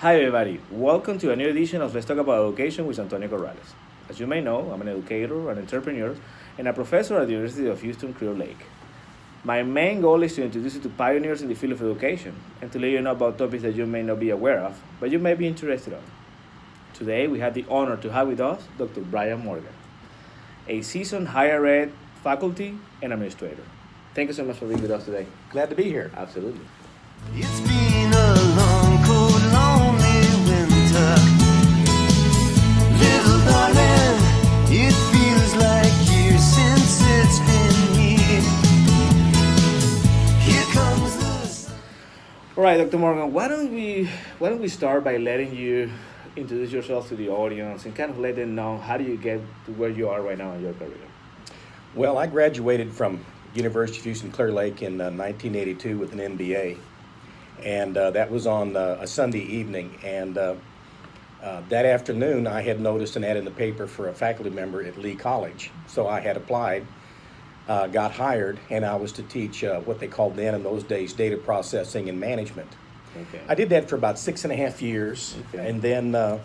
Hi, everybody. Welcome to a new edition of Let's Talk About Education with Antonio Corrales. As you may know, I'm an educator, an entrepreneur, and a professor at the University of Houston Clear Lake. My main goal is to introduce you to pioneers in the field of education and to let you know about topics that you may not be aware of, but you may be interested in. Today, we have the honor to have with us Dr. Bryan Morgan, a seasoned higher ed faculty and administrator. Thank you so much for being with us today. Glad to be here. Absolutely. It's been a long, cold, lonely winter. Little darling, it feels like years since it's been here. Here comes the sun. All right, Dr. Morgan, why don't we start by letting you introduce yourself to the audience and kind of let them know how do you get to where you are right now in your career? Well, I graduated from University of Houston Clear Lake in 1982 with an MBA, and that was on a Sunday evening. And that afternoon, I had noticed an ad in the paper for a faculty member at Lee College. So I had applied, got hired, and I was to teach what they called then in those days data processing and management. Okay. I did that for about 6.5 years, Okay. and then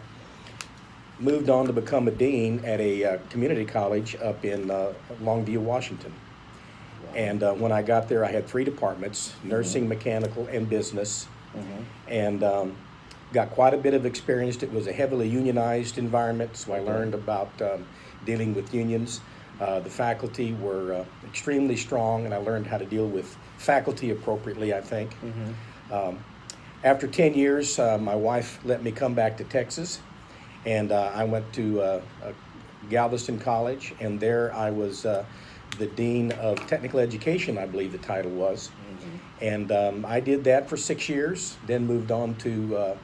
moved on to become a dean at a community college up in Longview, Washington. And when I got there, I had 3 departments: nursing, mechanical, and business. And got quite a bit of experience. It was a heavily unionized environment, so I learned about dealing with unions. The faculty were extremely strong, and I learned how to deal with faculty appropriately, I think. After 10 years, my wife let me come back to Texas, and I went to Galveston College, and there I was the Dean of Technical Education, I believe the title was. And I did that for 6 years, then moved on to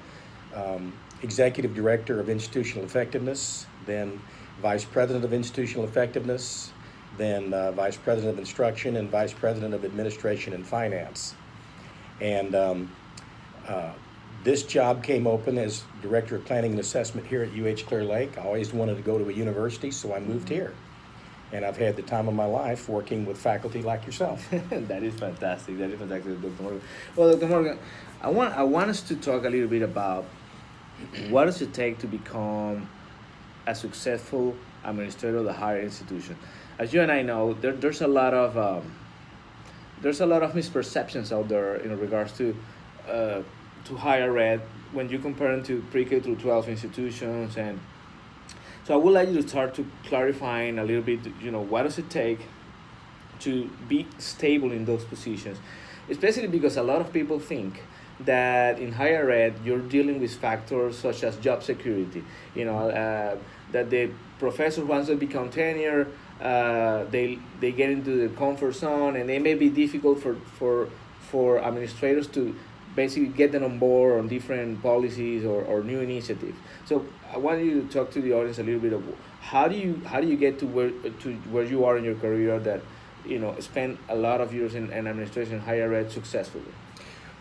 Executive Director of Institutional Effectiveness, then Vice President of Institutional Effectiveness, then Vice President of Instruction, and Vice President of Administration and Finance. And this job came open as Director of Planning and Assessment here at UH Clear Lake. I always wanted to go to a university, so I moved here. And I've had the time of my life working with faculty like yourself. That is fantastic. That is fantastic, Dr. Morgan. Well, Dr. Morgan, I want us to talk a little bit about what does it take to become a successful administrator of the higher institution. As you and I know, there's a lot of misperceptions out there in regards to higher ed when you compare them to pre-K through 12 institutions. And so I would like you to start to clarifying a little bit, what does it take to be stable in those positions, especially because a lot of people think that in higher ed you're dealing with factors such as job security, that the professor, once they become tenure, they get into the comfort zone, and it may be difficult for administrators to basically get them on board on different policies or new initiatives. So I want you to talk to the audience a little bit of how do you get to where you are in your career that spend a lot of years in administration higher ed successfully.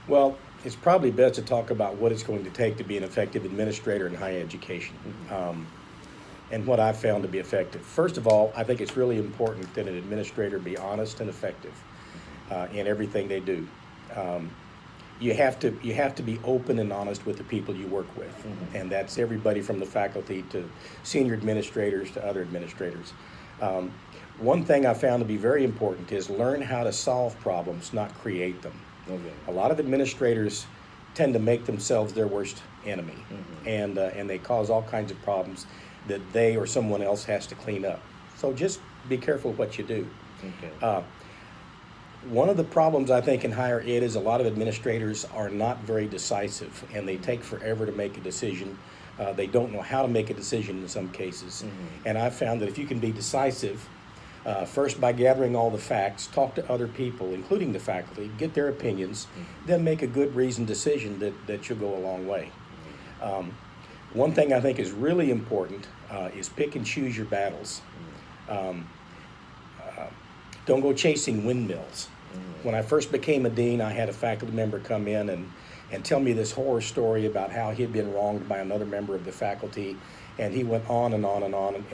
Well, it's probably best to talk about what it's going to take to be an effective administrator in higher education, and what I've found to be effective. First of all, I think it's really important that an administrator be honest and effective in everything they do. You have to be open and honest with the people you work with, and that's everybody from the faculty to senior administrators to other administrators. One thing I found to be very important is learn how to solve problems, not create them. Okay. A lot of administrators tend to make themselves their worst enemy, and they cause all kinds of problems that they or someone else has to clean up. So just be careful what you do. Okay. One of the problems I think in higher ed is a lot of administrators are not very decisive, and they take forever to make a decision. They don't know how to make a decision in some cases. And I've found that if you can be decisive, first by gathering all the facts, talk to other people, including the faculty, get their opinions, then make a good reasoned decision that you'll go a long way. One thing I think is really important is pick and choose your battles. Don't go chasing windmills. When I first became a dean, I had a faculty member come in and tell me this horror story about how he'd been wronged by another member of the faculty, and he went on and on and on. And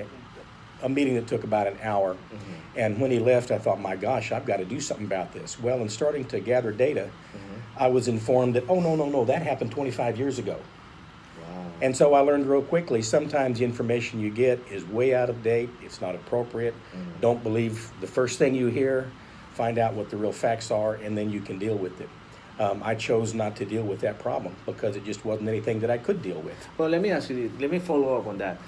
a meeting that took about an hour. And when he left, I thought, my gosh, I've got to do something about this. Well, in starting to gather data, I was informed that, oh, no, that happened 25 years ago. And so I learned real quickly, sometimes the information you get is way out of date, it's not appropriate. Don't believe the first thing you hear, find out what the real facts are, and then you can deal with it. I chose not to deal with that problem because it just wasn't anything that I could deal with. Well, let me ask you this. Let me follow up on that.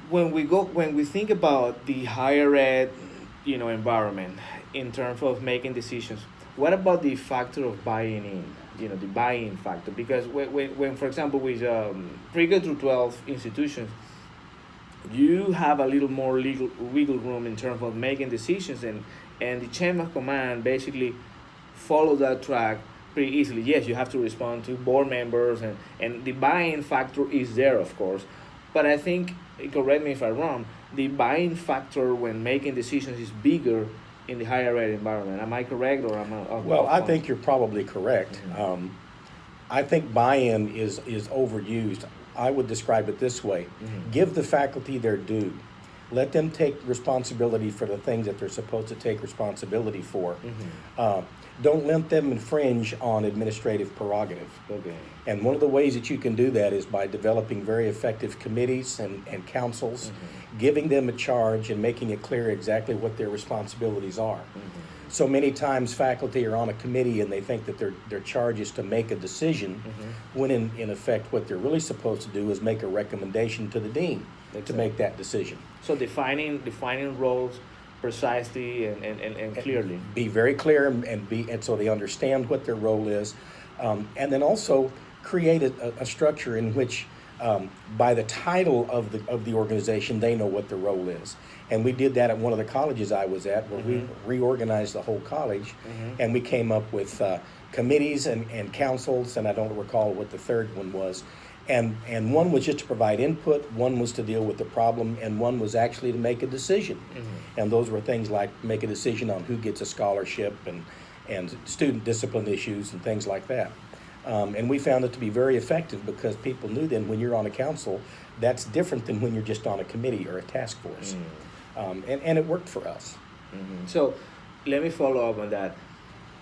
When we think about the higher ed, environment in terms of making decisions, what about the factor of buying in? The buy-in factor, because when for example, with pre-K through 12 institutions, you have a little more legal wiggle room in terms of making decisions, and the chain of command basically follow that track pretty easily. Yes, you have to respond to board members, and the buy-in factor is there, of course, but I think, correct me if I'm wrong, the buy-in factor when making decisions is bigger in the higher ed environment. Am I correct, or am I? Well, I think you're probably correct. I think buy-in is overused. I would describe it this way. Give the faculty their due. Let them take responsibility for the things that they're supposed to take responsibility for. Don't let them infringe on administrative prerogative. Okay. And one of the ways that you can do that is by developing very effective committees and councils, giving them a charge and making it clear exactly what their responsibilities are. So many times faculty are on a committee and they think that their charge is to make a decision, when in effect what they're really supposed to do is make a recommendation to the dean to make that decision. So defining roles precisely and clearly. Be very clear and so they understand what their role is, and then also create a structure in which by the title of the organization they know what their role is. And we did that at one of the colleges I was at, where we reorganized the whole college, and we came up with committees and councils, and I don't recall what the third one was. And one was just to provide input, one was to deal with the problem, and one was actually to make a decision. And those were things like make a decision on who gets a scholarship and student discipline issues and things like that. And we found it to be very effective because people knew then when you're on a council, that's different than when you're just on a committee or a task force. And it worked for us. So let me follow up on that.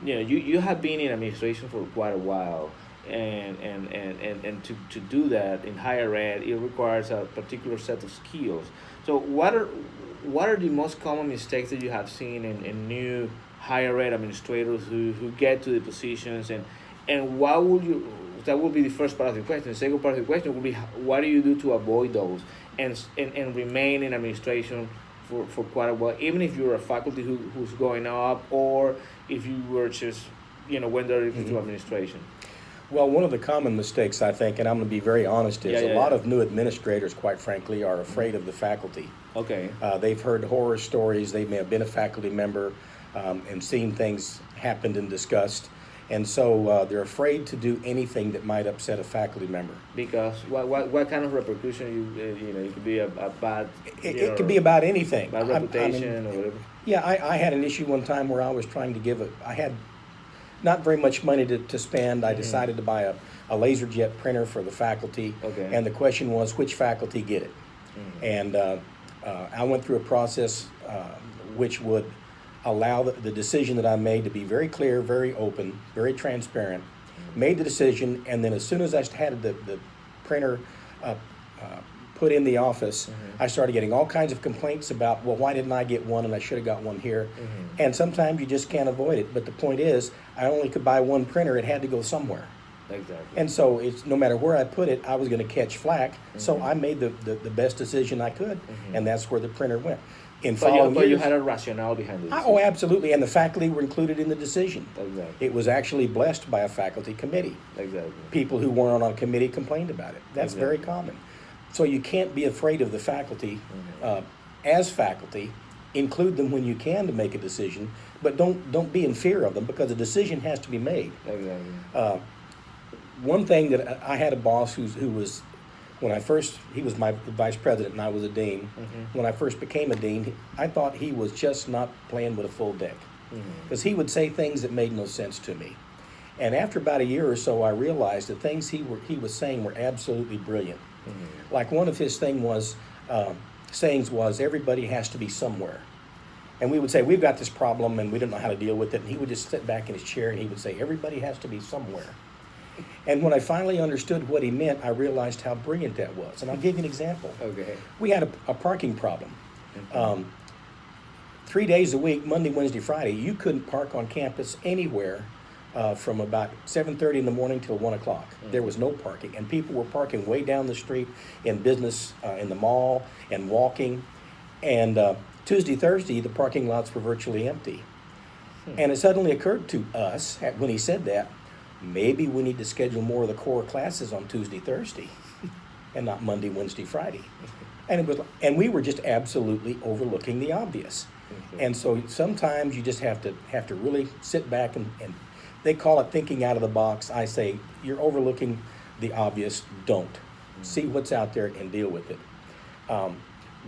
You have been in administration for quite a while. And to do that in higher ed, it requires a particular set of skills. So what are the most common mistakes that you have seen in new higher ed administrators who get to the positions, and what would you? That would be the first part of the question. The second part of the question would be, what do you do to avoid those and remain in administration for quite a while, even if you're a faculty who's going up, or if you were just went directly to administration? Well, one of the common mistakes, I think, and I'm going to be very honest, is a lot of new administrators, quite frankly, are afraid of the faculty. Okay. They've heard horror stories. They may have been a faculty member and seen things happened and discussed. And so they're afraid to do anything that might upset a faculty member. Because what kind of repercussion it could be a bad... It could be about anything. Bad reputation or whatever. Yeah, I had an issue one time where I was trying to give I had not very much money to spend. I decided to buy a LaserJet printer for the faculty. Okay. And the question was, which faculty get it? And I went through a process which would allow the decision that I made to be very clear, very open, very transparent. Made the decision, and then as soon as I had the printer put in the office, I started getting all kinds of complaints about, well, why didn't I get one, and I should have got one here. And sometimes you just can't avoid it. But the point is, I only could buy one printer. It had to go somewhere. Exactly. And so it's no matter where I put it, I was going to catch flack. So I made the best decision I could, and that's where the printer went. But you had a rationale behind it. Oh, absolutely. And the faculty were included in the decision. Exactly. It was actually blessed by a faculty committee. Exactly. People who weren't on a committee complained about it. That's very common. So you can't be afraid of the faculty. As faculty, include them when you can to make a decision, but don't be in fear of them, because a decision has to be made. Exactly. One thing that I had a boss who was, he was my vice president and I was a dean. When I first became a dean, I thought he was just not playing with a full deck, because he would say things that made no sense to me. And after about a year or so, I realized the things he was saying were absolutely brilliant. Like one of his sayings was, everybody has to be somewhere. And we would say, we've got this problem and we don't know how to deal with it. And he would just sit back in his chair and he would say, everybody has to be somewhere. And when I finally understood what he meant, I realized how brilliant that was. And I'll give you an example. Okay. We had a parking problem. 3 days a week, Monday, Wednesday, Friday, you couldn't park on campus anywhere from about 7:30 in the morning till 1 o'clock. There was no parking. And people were parking way down the street in business, in the mall, and walking. And Tuesday, Thursday, the parking lots were virtually empty. And it suddenly occurred to us, when he said that, maybe we need to schedule more of the core classes on Tuesday, Thursday, and not Monday, Wednesday, Friday. And we were just absolutely overlooking the obvious. And so sometimes you just have to really sit back and they call it thinking out of the box. I say, you're overlooking the obvious, don't. See what's out there and deal with it.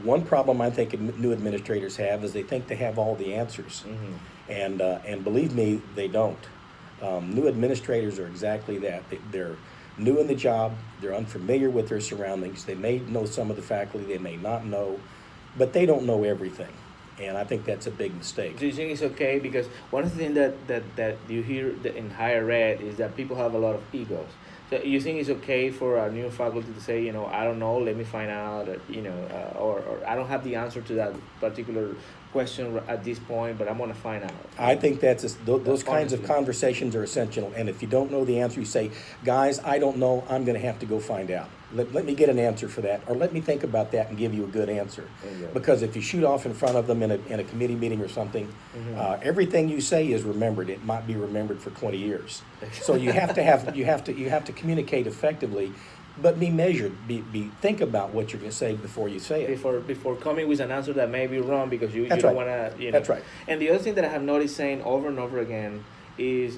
One problem I think new administrators have is they think they have all the answers. And believe me, they don't. New administrators are exactly that. They're new in the job, they're unfamiliar with their surroundings, they may know some of the faculty, they may not know, but they don't know everything. And I think that's a big mistake. Do you think it's okay? Because one of the things that you hear in higher ed is that people have a lot of egos. So you think it's okay for a new faculty to say, I don't know, let me find out, or I don't have the answer to that particular question at this point, but I'm going to find out. I think those kinds of conversations are essential. And if you don't know the answer, you say, guys, I don't know, I'm going to have to go find out. Let me get an answer for that, or let me think about that and give you a good answer. Because if you shoot off in front of them in a committee meeting or something, everything you say is remembered. It might be remembered for 20 years. So you have to communicate effectively, but be measured. Think about what you're going to say before you say it. Before coming with an answer that may be wrong, because you That's don't right. want to. That's right. And the other thing that I have noticed saying over and over again is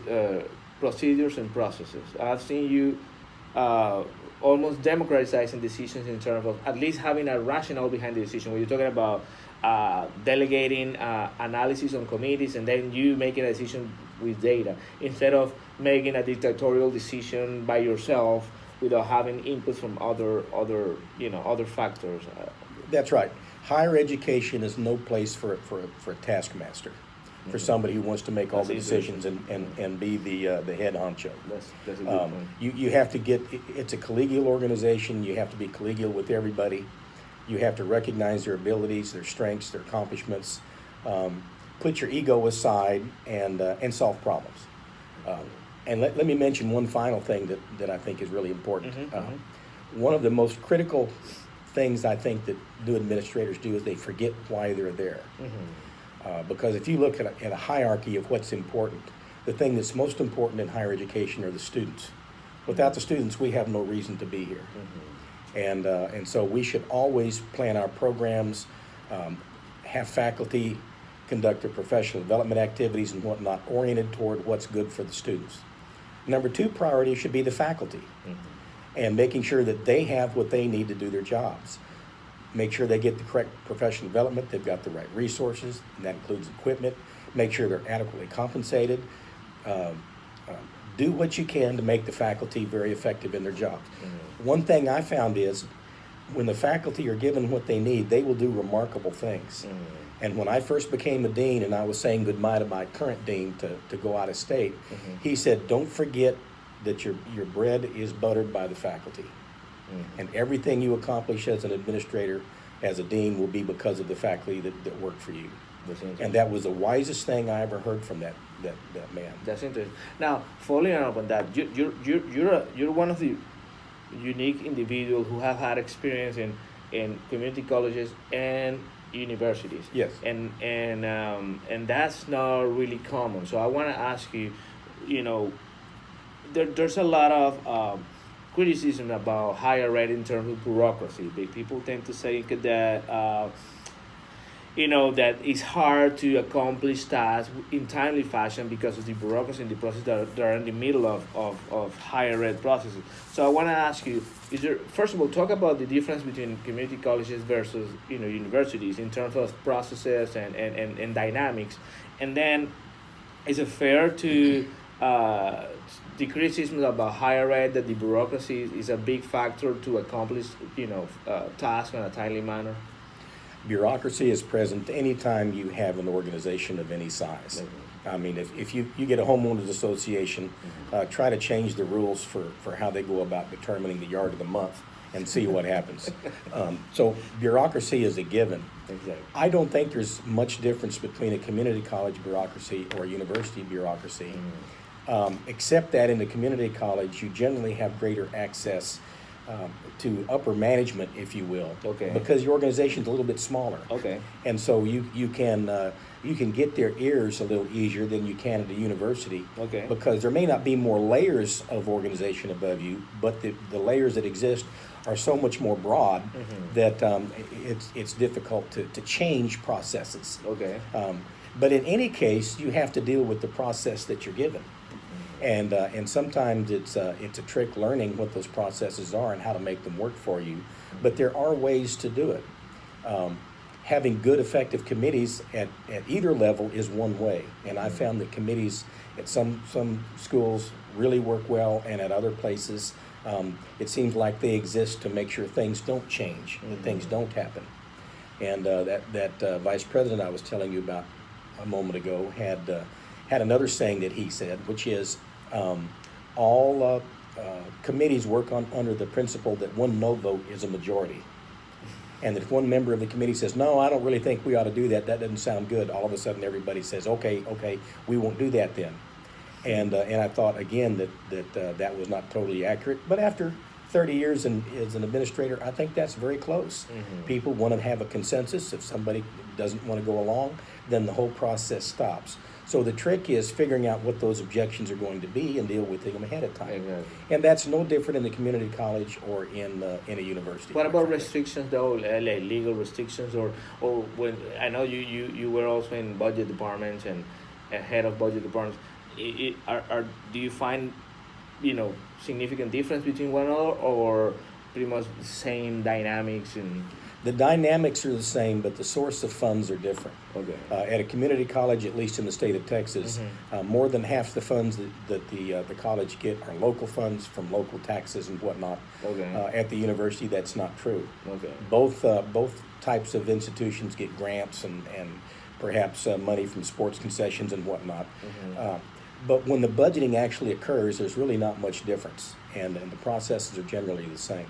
procedures and processes. I've seen you almost democratizing decisions in terms of at least having a rationale behind the decision. When you're talking about delegating analysis on committees and then you making a decision with data instead of making a dictatorial decision by yourself without having input from other factors. That's right. Higher education is no place for a taskmaster, for somebody who wants to make all the decisions and be the head honcho. That's a good point. You have to it's a collegial organization. You have to be collegial with everybody. You have to recognize their abilities, their strengths, their accomplishments. Put your ego aside and solve problems. And let me mention one final thing that I think is really important. One of the most critical things I think that new administrators do is they forget why they're there. Because if you look at a hierarchy of what's important, the thing that's most important in higher education are the students. Without the students, we have no reason to be here. And so we should always plan our programs, have faculty conduct their professional development activities and whatnot oriented toward what's good for the students. Number two priority should be the faculty and making sure that they have what they need to do their jobs. Make sure they get the correct professional development, they've got the right resources, and that includes equipment. Make sure they're adequately compensated. Do what you can to make the faculty very effective in their jobs. One thing I found is when the faculty are given what they need, they will do remarkable things. And when I first became a dean and I was saying goodbye to my current dean to go out of state, he said, don't forget that your bread is buttered by the faculty. And everything you accomplish as an administrator, as a dean, will be because of the faculty that work for you. And that was the wisest thing I ever heard from that man. That's interesting. Now, following up on that, you're one of the unique individuals who have had experience in community colleges and universities. Yes. And that's not really common. So I want to ask you, there's a lot of criticism about higher ed in terms of bureaucracy. People tend to say that that it's hard to accomplish tasks in timely fashion because of the bureaucracy and the process that are in the middle of higher ed processes. So I want to ask you, first of all, talk about the difference between community colleges versus universities in terms of processes and dynamics. And then, is it fair to the criticism about higher ed that the bureaucracy is a big factor to accomplish tasks in a timely manner? Bureaucracy is present anytime you have an organization of any size. I mean, if you get a homeowners association, try to change the rules for how they go about determining the yard of the month and see what happens. So bureaucracy is a given. Exactly. I don't think there's much difference between a community college bureaucracy or a university bureaucracy, except that in the community college, you generally have greater access to upper management, if you will, Okay. because your organization's a little bit smaller. Okay. And so you can get their ears a little easier than you can at a university. Okay. Because there may not be more layers of organization above you, but the layers that exist are so much more broad that it's difficult to change processes. Okay. But in any case, you have to deal with the process that you're given. And sometimes it's a trick learning what those processes are and how to make them work for you. But there are ways to do it. Having good, effective committees at either level is one way. And I found that committees at some schools really work well, and at other places, it seems like they exist to make sure things don't change, that things don't happen. And that vice president I was telling you about a moment ago had another saying that he said, which is all committees work under the principle that one no vote is a majority. And that if one member of the committee says, no, I don't really think we ought to do that, that doesn't sound good, all of a sudden everybody says, okay, we won't do that then. And I thought, again, that was not totally accurate. But after 30 years as an administrator, I think that's very close. People want to have a consensus. If somebody doesn't want to go along, then the whole process stops. So the trick is figuring out what those objections are going to be and deal with them ahead of time. Exactly. And that's no different in the community college or in a university. What about restrictions though, like legal restrictions, or when I know you were also in budget departments and head of budget departments, do you find significant difference between one another, or pretty much the same dynamics? And the dynamics are the same, but the source of funds are different. Okay. At a community college, at least in the state of Texas, more than half the funds that the college get are local funds from local taxes and whatnot. Okay. At the university, that's not true. Okay. Both types of institutions get grants and perhaps money from sports concessions and whatnot. But when the budgeting actually occurs, there's really not much difference, and the processes are generally the same.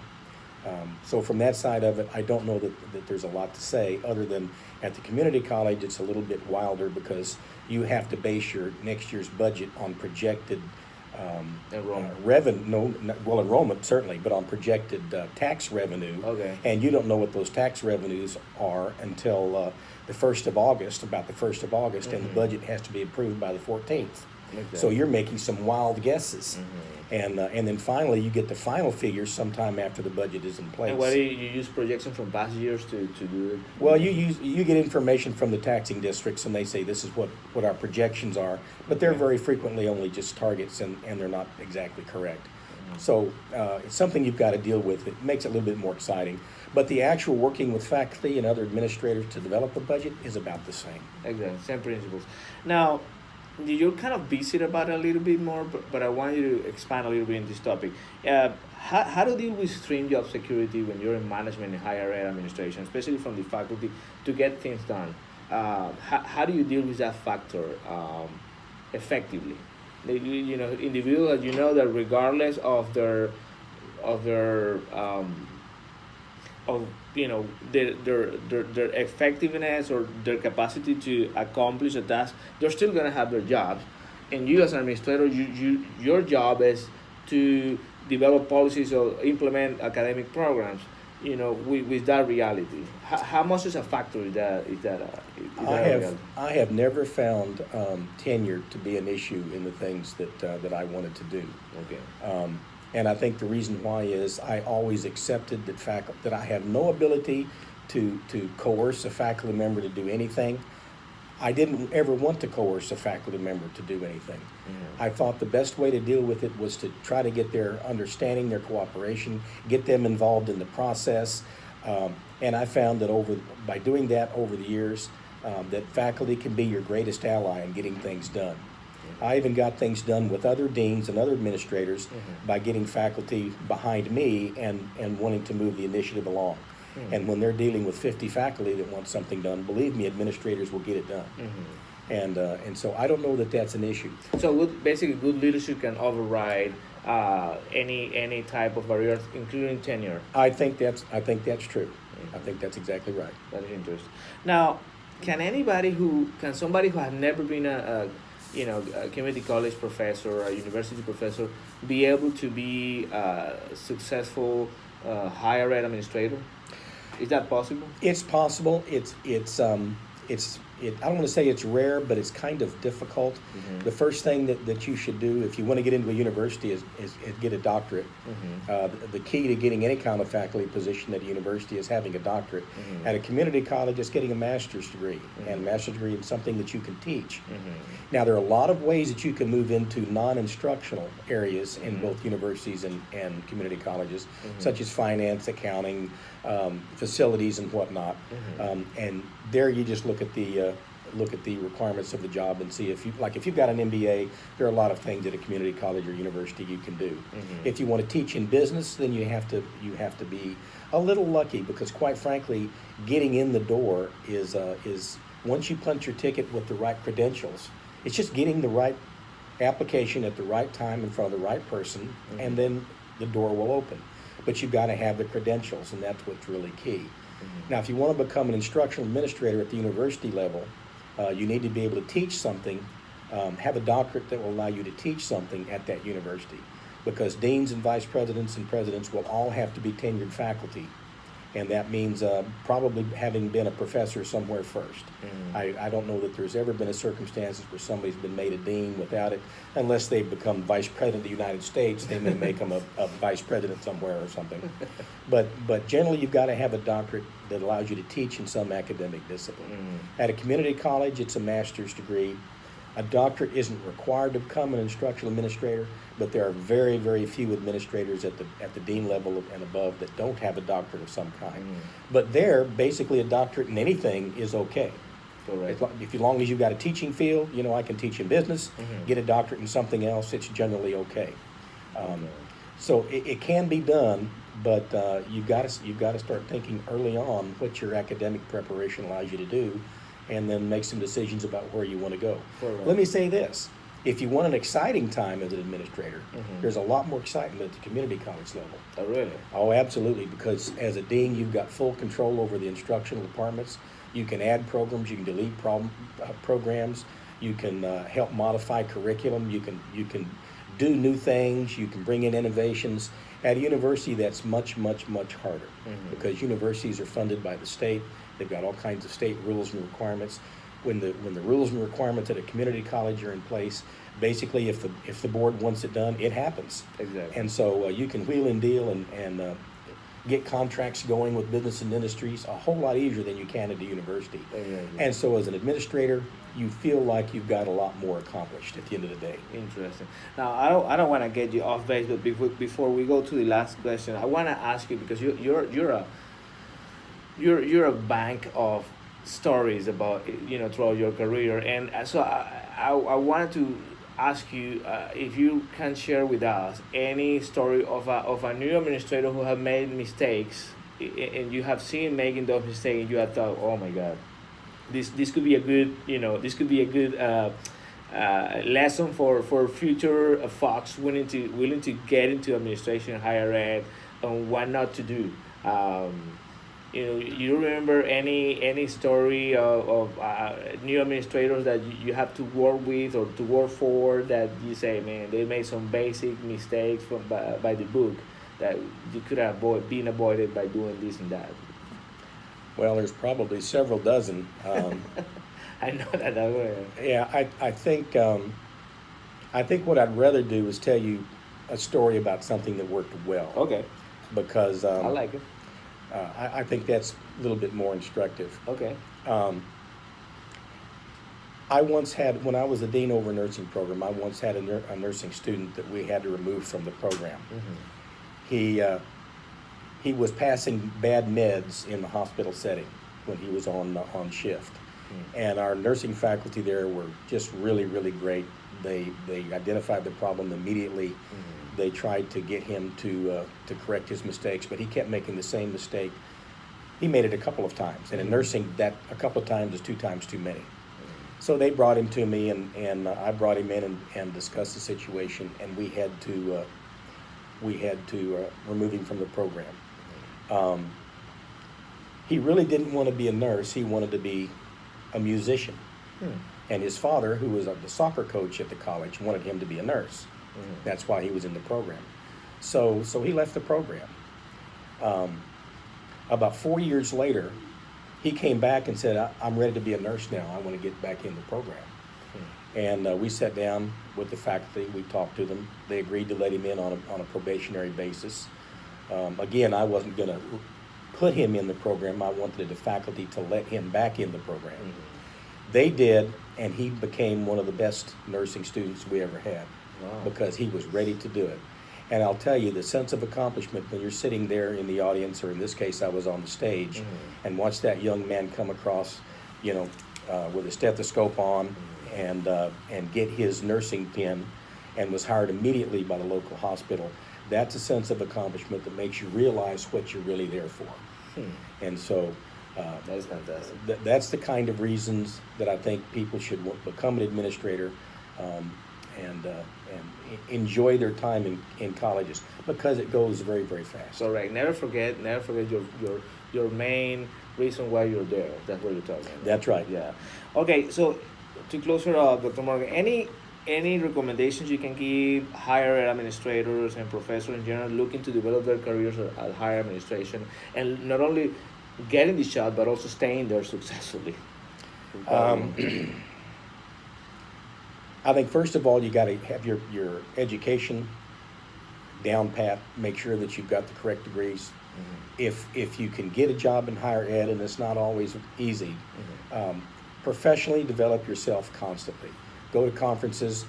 So from that side of it, I don't know that there's a lot to say, other than at the community college, it's a little bit wilder because you have to base your next year's budget on projected enrollment. Revenue. Well, enrollment certainly, but on projected tax revenue. Okay. And you don't know what those tax revenues are until the 1st of August, about the 1st of August, and the budget has to be approved by the 14th. Exactly. So you're making some wild guesses. And then finally you get the final figures sometime after the budget is in place. And what do you use projections from past years to do it? Well, you get information from the taxing districts, and they say this is what our projections are, but they're very frequently only just targets, and they're not exactly correct. So it's something you've got to deal with. It makes it a little bit more exciting. But the actual working with faculty and other administrators to develop a budget is about the same. Exactly, same principles. Now, you're kind of busy about it a little bit more, but I want you to expand a little bit in this topic. How to deal with extreme job security when you're in management and higher ed administration, especially from the faculty, to get things done? How do you deal with that factor effectively? Individuals, that regardless of their their effectiveness or their capacity to accomplish a task, they're still going to have their jobs. And you as an administrator, your job is to develop policies or implement academic programs, with that reality. How much is a factor is that I have never found tenure to be an issue in the things that I wanted to do. Okay. And I think the reason why is I always accepted that I have no ability to coerce a faculty member to do anything. I didn't ever want to coerce a faculty member to do anything. I thought the best way to deal with it was to try to get their understanding, their cooperation, get them involved in the process. And I found that by doing that over the years, that faculty can be your greatest ally in getting things done. I even got things done with other deans and other administrators by getting faculty behind me and wanting to move the initiative along. And when they're dealing with 50 faculty that want something done, believe me, administrators will get it done. And so I don't know that that's an issue. So basically, good leadership can override any type of barriers, including tenure. I think that's true. I think that's exactly right. That is interesting. Now, can somebody who has never been a community college professor or a university professor be able to be a successful higher ed administrator? Is that possible? It's possible. I don't want to say it's rare, but it's kind of difficult. Mm-hmm. The first thing that you should do if you want to get into a university is get a doctorate. Mm-hmm. The key to getting any kind of faculty position at a university is having a doctorate. Mm-hmm. At a community college, it's getting a master's degree, Mm-hmm. and a master's degree in something that you can teach. Mm-hmm. Now, there are a lot of ways that you can move into non-instructional areas in Mhm. both universities and community colleges, Mhm. such as finance, accounting, facilities, and whatnot. Mhm. And there, you just look at the requirements of the job and see if you've got an MBA. There are a lot of things at a community college or university you can do. Mhm. If you want to teach in business, then you have to be a little lucky, because quite frankly, getting in the door is once you punch your ticket with the right credentials. It's just getting the right application at the right time in front of the right person, Mhm. and then the door will open. But you've got to have the credentials, and that's what's really key. Mhm. Now, if you want to become an instructional administrator at the university level, you need to be able to teach something, have a doctorate that will allow you to teach something at that university, because deans and vice presidents and presidents will all have to be tenured faculty. And that means probably having been a professor somewhere first. Mhm. I don't know that there's ever been a circumstances where somebody's been made a dean without it, unless they've become vice president of the United States. They may make them a vice president somewhere or something. But generally, you've got to have a doctorate that allows you to teach in some academic discipline. Mhm. At a community college, it's a master's degree. A doctorate isn't required to become an instructional administrator, but there are very, very few administrators at the dean level and above that don't have a doctorate of some kind. Mhm. But there, basically, a doctorate in anything is okay. Correct. As long as you've got a teaching field, I can teach in business, Mhm. get a doctorate in something else, it's generally okay. Okay. So it can be done, but you've got to start thinking early on what your academic preparation allows you to do, and then make some decisions about where you want to go. Correct. Let me say this. If you want an exciting time as an administrator, Mhm. there's a lot more excitement at the community college level. Oh, really? Oh, absolutely, because as a dean, you've got full control over the instructional departments. You can add programs, you can delete programs, you can help modify curriculum, you can do new things, you can bring in innovations. At a university, that's much, much, much harder, Mhm. because universities are funded by the state. They've got all kinds of state rules and requirements. When the rules and requirements at a community college are in place, basically, if the board wants it done, it happens. Exactly. And so you can wheel and deal and get contracts going with business and industries a whole lot easier than you can at a university. Exactly. And so as an administrator, you feel like you've got a lot more accomplished at the end of the day. Interesting. Now, I don't want to get you off base, but before we go to the last question, I want to ask you, because you're a bank of stories about throughout your career, and so I wanted to ask you if you can share with us any story of a new administrator who have made mistakes, and you have seen making those mistakes, and you have thought, oh my God, this could be a good lesson for future folks willing to get into administration, higher ed, and what not to do. You remember any story of new administrators that you have to work with or to work for, that you say, man, they made some basic mistakes by the book that you could have been avoided by doing this and that? Well, there's probably several dozen. I know that. Yeah, I think what I'd rather do is tell you a story about something that worked well. Okay. Because I like it. I think that's a little bit more instructive. Okay. I once had, when I was the dean over a nursing program, I once had a nursing student that we had to remove from the program. Mm-hmm. He was passing bad meds in the hospital setting when he was on shift. And our nursing faculty there were just really, really great. They identified the problem immediately. They tried to get him to correct his mistakes, but he kept making the same mistake. He made it a couple of times, and in nursing, that a couple of times is 2 times too many. So they brought him to me, and I brought him in and discussed the situation, and we had to remove him from the program. He really didn't want to be a nurse. He wanted to be a musician. And his father, who was the soccer coach at the college, wanted him to be a nurse. That's why he was in the program. So he left the program. About 4 years later, he came back and said, I'm ready to be a nurse now. I want to get back in the program. And we sat down with the faculty. We talked to them. They agreed to let him in on a probationary basis. Again, I wasn't going to put him in the program. I wanted the faculty to let him back in the program. They did, and he became one of the best nursing students we ever had. Wow. Because he was ready to do it. And I'll tell you, the sense of accomplishment when you're sitting there in the audience, or in this case, I was on the stage, and watch that young man come across, with a stethoscope on, and get his nursing pin, and was hired immediately by the local hospital. That's a sense of accomplishment that makes you realize what you're really there for. And so That is fantastic. that's the kind of reasons that I think people should become an administrator, and enjoy their time in colleges, because it goes very, very fast. So right, never forget your main reason why you're there. That's what you're talking about. That's right. Yeah. Okay, so to close it up, Dr. Morgan, any recommendations you can give higher ed administrators and professors in general looking to develop their careers at higher administration, and not only getting the job but also staying there successfully? I think first of all, you got to have your education down pat. Make sure that you've got the correct degrees. If you can get a job in higher ed, and it's not always easy, professionally develop yourself constantly. Go to conferences,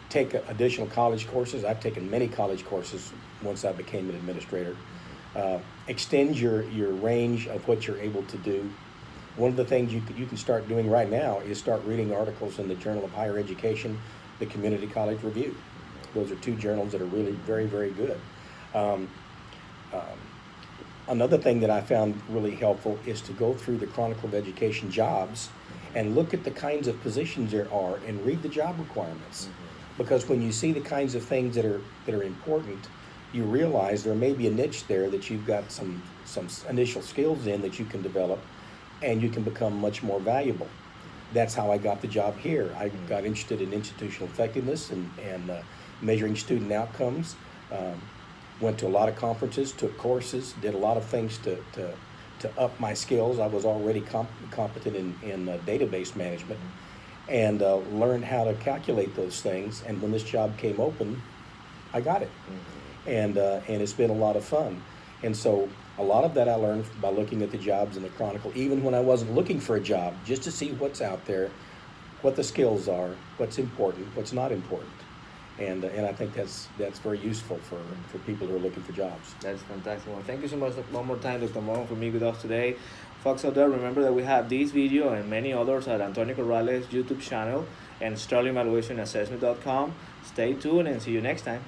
take additional college courses. I've taken many college courses once I became an administrator. Extend your range of what you're able to do. One of the things you can start doing right now is start reading articles in the Journal of Higher Education, the Community College Review. Those are two journals that are really very, very good. Another thing that I found really helpful is to go through the Chronicle of Education jobs and look at the kinds of positions there are and read the job requirements. Because when you see the kinds of things that are important, you realize there may be a niche there that you've got some initial skills in that you can develop, and you can become much more valuable. That's how I got the job here. I got interested in institutional effectiveness and measuring student outcomes. Went to a lot of conferences, took courses, did a lot of things to up my skills. I was already competent in database management, and learned how to calculate those things. And when this job came open, I got it. And it's been a lot of fun. And so a lot of that I learned by looking at the jobs in the Chronicle, even when I wasn't looking for a job, just to see what's out there, what the skills are, what's important, what's not important. And I think that's very useful for people who are looking for jobs. That's fantastic. Well, thank you so much one more time, Dr. Morgan, for being with us today. Folks out there, remember that we have this video and many others at Antonio Corrales' YouTube channel and SterlingValuationAssessment.com. Stay tuned and see you next time.